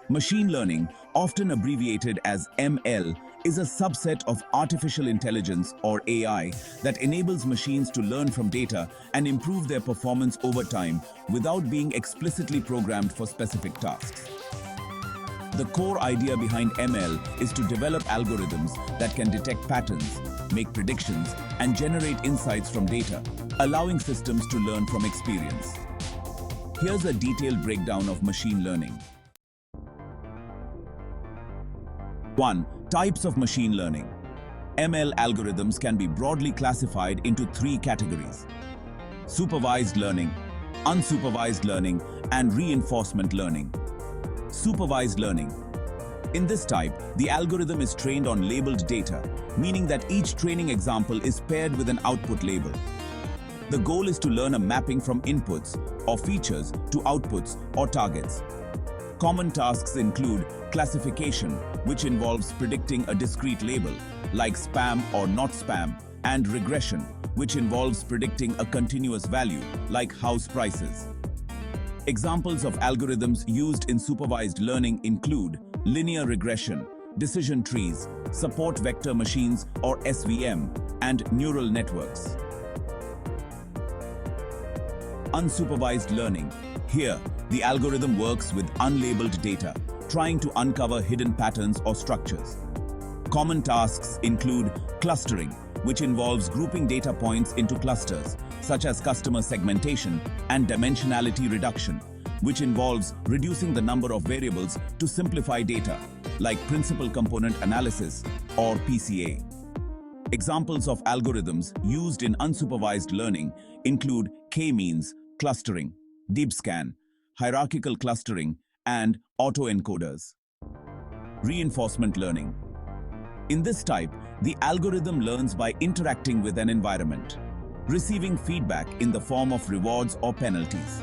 Machine learning, often abbreviated as ML, is a subset of artificial intelligence or AI that enables machines to learn from data and improve their performance over time without being explicitly programmed for specific tasks. The core idea behind ML is to develop algorithms that can detect patterns, make predictions, and generate insights from data, allowing systems to learn from experience. Here's a detailed breakdown of machine learning. 1. Types of machine learning. ML algorithms can be broadly classified into 3 categories: supervised learning, unsupervised learning, and reinforcement learning. Supervised learning. In this type, the algorithm is trained on labeled data, meaning that each training example is paired with an output label. The goal is to learn a mapping from inputs or features to outputs or targets. Common tasks include classification, which involves predicting a discrete label, like spam or not spam, and regression, which involves predicting a continuous value, like house prices. Examples of algorithms used in supervised learning include linear regression, decision trees, support vector machines or SVM, and neural networks. Unsupervised learning. Here, the algorithm works with unlabeled data, trying to uncover hidden patterns or structures. Common tasks include clustering, which involves grouping data points into clusters, such as customer segmentation, and dimensionality reduction, which involves reducing the number of variables to simplify data, like principal component analysis or PCA. Examples of algorithms used in unsupervised learning include k-means, clustering, deep scan, hierarchical clustering, and autoencoders. Reinforcement learning. In this type, the algorithm learns by interacting with an environment, receiving feedback in the form of rewards or penalties.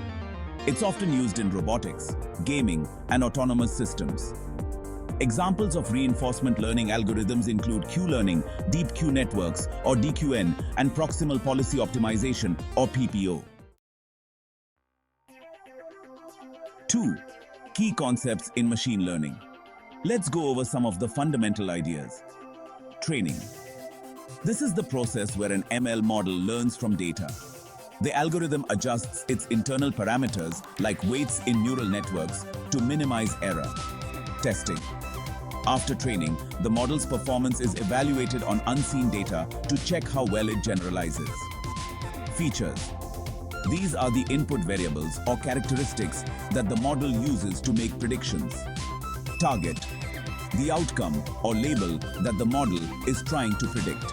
It's often used in robotics, gaming, and autonomous systems. Examples of reinforcement learning algorithms include Q-learning, deep Q networks, or DQN, and proximal policy optimization, or PPO. 2. Key concepts in machine learning. Let's go over some of the fundamental ideas. Training. This is the process where an ML model learns from data. The algorithm adjusts its internal parameters, like weights in neural networks, to minimize error. Testing. After training, the model's performance is evaluated on unseen data to check how well it generalizes. Features. These are the input variables or characteristics that the model uses to make predictions. Target. The outcome or label that the model is trying to predict.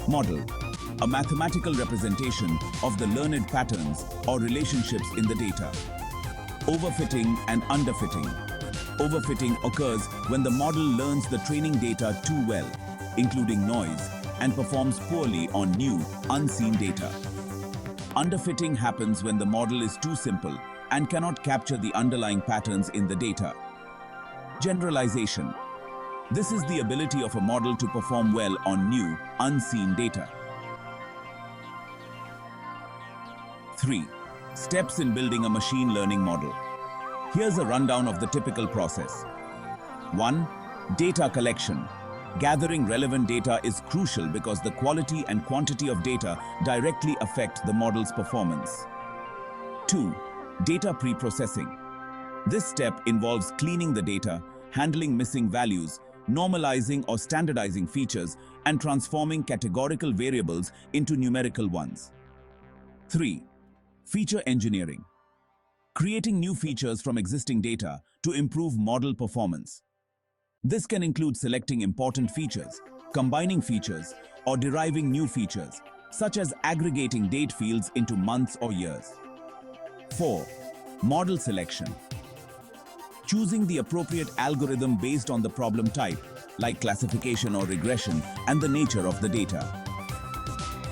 Model. A mathematical representation of the learned patterns or relationships in the data. Overfitting and underfitting. Overfitting occurs when the model learns the training data too well, including noise, and performs poorly on new, unseen data. Underfitting happens when the model is too simple and cannot capture the underlying patterns in the data. Generalization. This is the ability of a model to perform well on new, unseen data. 3. Steps in building a machine learning model. Here's a rundown of the typical process. 1. Data collection. Gathering relevant data is crucial because the quality and quantity of data directly affect the model's performance. 2. Data pre-processing. This step involves cleaning the data, handling missing values, normalizing or standardizing features, and transforming categorical variables into numerical ones. 3. Feature engineering. Creating new features from existing data to improve model performance. This can include selecting important features, combining features, or deriving new features, such as aggregating date fields into months or years. 4. Model selection. Choosing the appropriate algorithm based on the problem type, like classification or regression, and the nature of the data.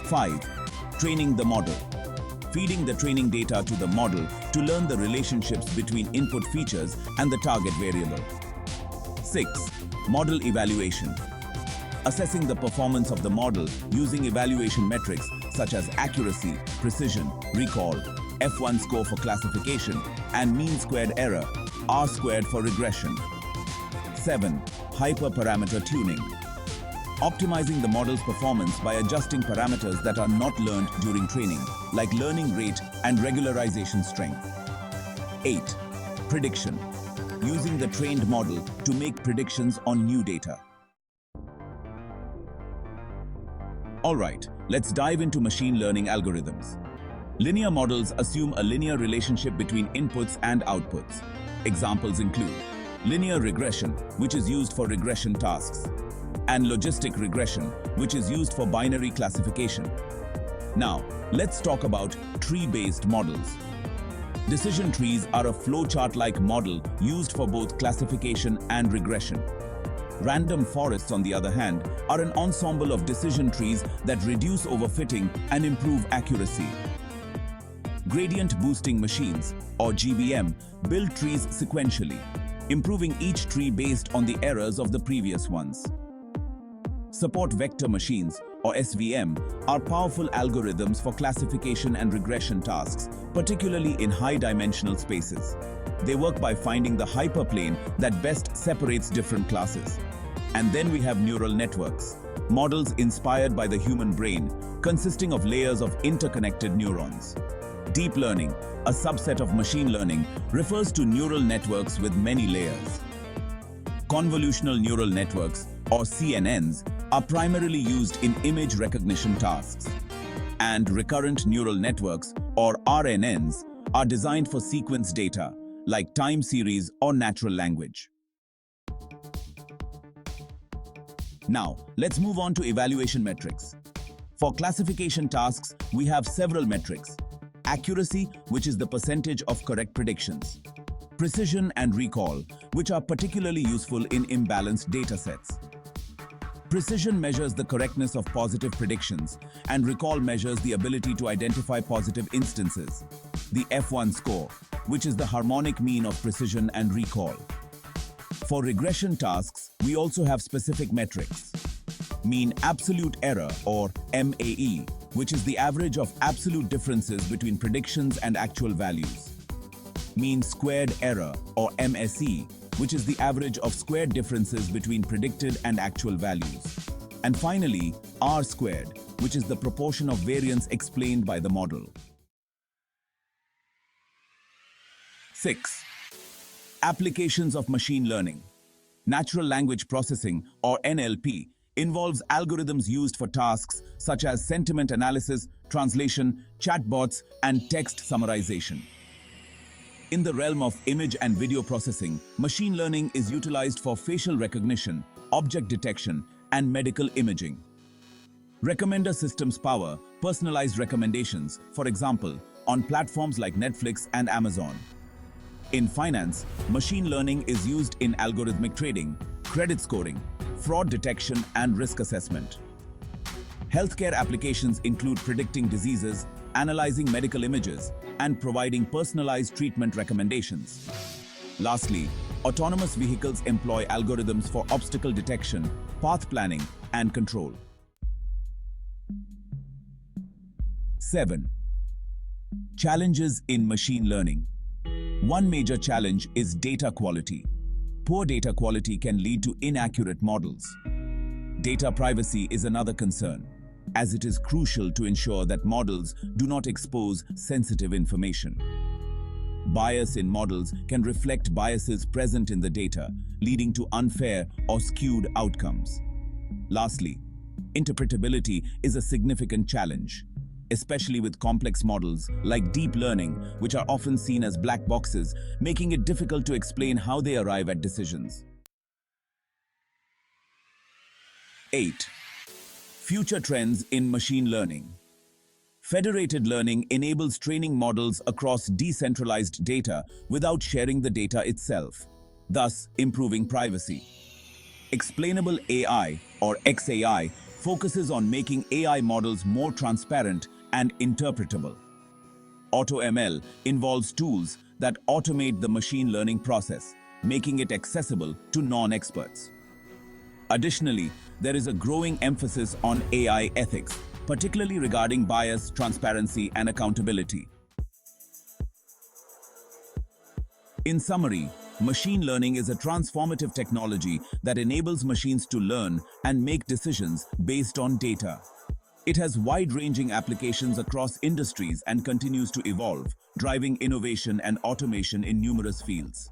5. Training the model. Feeding the training data to the model to learn the relationships between input features and the target variable. 6. Model evaluation. Assessing the performance of the model using evaluation metrics such as accuracy, precision, recall, F1 score for classification, and mean squared error R squared for regression. 7. Hyperparameter tuning. Optimizing the model's performance by adjusting parameters that are not learned during training, like learning rate and regularization strength. 8. Prediction. Using the trained model to make predictions on new data. Alright, let's dive into machine learning algorithms. Linear models assume a linear relationship between inputs and outputs. Examples include linear regression, which is used for regression tasks, and logistic regression, which is used for binary classification. Now, let's talk about tree-based models. Decision trees are a flowchart-like model used for both classification and regression. Random forests, on the other hand, are an ensemble of decision trees that reduce overfitting and improve accuracy. Gradient boosting machines, or GBM, build trees sequentially, improving each tree based on the errors of the previous ones. Support vector machines, or SVM, are powerful algorithms for classification and regression tasks, particularly in high-dimensional spaces. They work by finding the hyperplane that best separates different classes. And then we have neural networks, models inspired by the human brain, consisting of layers of interconnected neurons. Deep learning, a subset of machine learning, refers to neural networks with many layers. Convolutional neural networks, or CNNs, are primarily used in image recognition tasks. And recurrent neural networks, or RNNs, are designed for sequence data, like time series or natural language. Now, let's move on to evaluation metrics. For classification tasks, we have several metrics. Accuracy, which is the percentage of correct predictions. Precision and recall, which are particularly useful in imbalanced data sets. Precision measures the correctness of positive predictions, and recall measures the ability to identify positive instances. The F1 score, which is the harmonic mean of precision and recall. For regression tasks, we also have specific metrics. Mean absolute error, or MAE, which is the average of absolute differences between predictions and actual values. Mean squared error, or MSE, which is the average of squared differences between predicted and actual values. And finally, R squared, which is the proportion of variance explained by the model. 6. Applications of machine learning. Natural language processing, or NLP, involves algorithms used for tasks such as sentiment analysis, translation, chatbots, and text summarization. In the realm of image and video processing, machine learning is utilized for facial recognition, object detection, and medical imaging. Recommender systems power personalized recommendations, for example, on platforms like Netflix and Amazon. In finance, machine learning is used in algorithmic trading, credit scoring, fraud detection, and risk assessment. Healthcare applications include predicting diseases, analyzing medical images, and providing personalized treatment recommendations. Lastly, autonomous vehicles employ algorithms for obstacle detection, path planning, and control. 7. Challenges in machine learning. One major challenge is data quality. Poor data quality can lead to inaccurate models. Data privacy is another concern, as it is crucial to ensure that models do not expose sensitive information. Bias in models can reflect biases present in the data, leading to unfair or skewed outcomes. Lastly, interpretability is a significant challenge, especially with complex models like deep learning, which are often seen as black boxes, making it difficult to explain how they arrive at decisions. 8. Future trends in machine learning. Federated learning enables training models across decentralized data without sharing the data itself, thus improving privacy. Explainable AI, or XAI, focuses on making AI models more transparent and interpretable. AutoML involves tools that automate the machine learning process, making it accessible to non-experts. Additionally, there is a growing emphasis on AI ethics, particularly regarding bias, transparency, and accountability. In summary, Machine learning is a transformative technology that enables machines to learn and make decisions based on data. It has wide-ranging applications across industries and continues to evolve, driving innovation and automation in numerous fields.